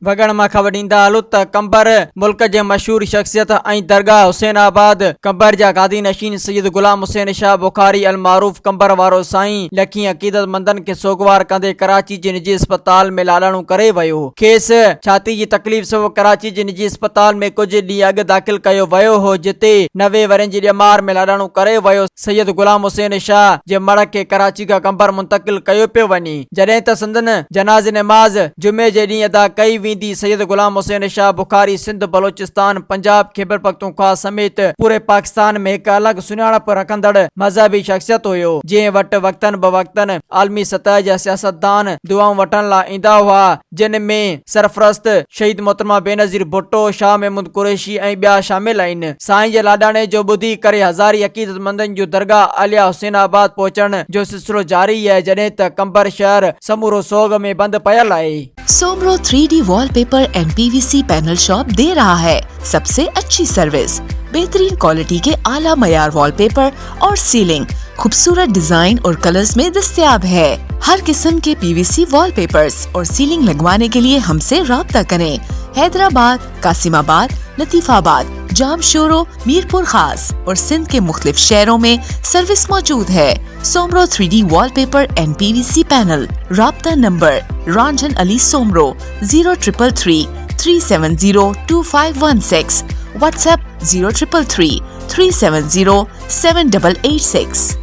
वगण मां ख़बर ॾींदा हलूं त कंबर मुल्क जे मशहूर शख्सियत ऐं दरगाह हुसैनाबाद कंबर जा गादी नशीन सैयद गुलाम हुसैन शाह बुखारी अल मारूफ कंबर वारो साईं लखी अक़ीदतमंदन के सोगवार कंदे कराची जे निजी अस्पताल में लाॾाणो करे वियो। खेसि छाती जी तकलीफ़ सबबि कराची जे निजी अस्पताल में कुझु ॾींहं अॻु दाख़िल कयो वियो हो, जिते 90 वरनि जी ॼमार में लाॾाणो करे वियो। सैयद गुलाम हुसैन शाह जे मड़ खे कराची खां कंबर मुंतकिल कयो पियो वञे, जॾहिं त संदन जनाज़ नमाज़ जुमे जे ॾींहुं अदा कई वेंदी। सैयद गुलाम हुसैन शाह बुखारी सिंध, बलोचिस्तान, पंजाब, खैबर पख्तूनख्वा समेत पूरे पाकिस्तान में हिकु अलॻि सुञाणप रखंदड़ मज़हबी शख्सियत हुयो, जंहिं वटि वक़्तन ब वक़्तन आलमी सतह जा सियासतदान दुआऊं वठण लाइ ईंदा हुआ, जिन में सरफरस्त शहीद मोहतरमा बेनज़ीर भुट्टो, शाह महमूद कुरैशी ऐं ॿिया शामिल आहिनि। साईं जे लाॾाणे जो ॿुधी करे हज़ारी अक़ीदतमंदनि जो दरगाह आलिया हुसैनाबाद पहुचण जो सिलसिलो जारी है, जॾहिं त कंबर शहर समूरो सोग में बंद पयल आहे। Soomro 3D wallpaper and PVC panel shop दे रहा है सबसे अच्छी सर्विस, बेहतरीन क्वालिटी के आला मयार वॉलपेपर और सीलिंग खूबसूरत डिजाइन और कलर्स में दस्तयाब है। हर किस्म के PVC वॉलपेपर्स और सीलिंग लगवाने के लिए हमसे राब्ता करें। हैदराबाद, कासिमाबाद, लतीफाबाद, जामशोरो, मीरपुर खास और सिंध के मुख्तलिफ शहरों में सर्विस मौजूद है। Soomro 3D wallpaper and PVC panel. राब्ता नंबर रंजन अली सोमरो 0333 370 2516, व्हाट्सएप 0333 370 7886।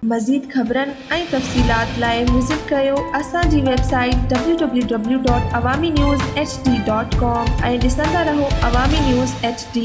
मज़ीद ख़बरनि ऐं तफ़सीलात लाइ विज़िट कयो असांजी वेबसाइट www.awamiNewsHD.com ऐं ॾिसंदा रहो अवामी न्यूज़ HD।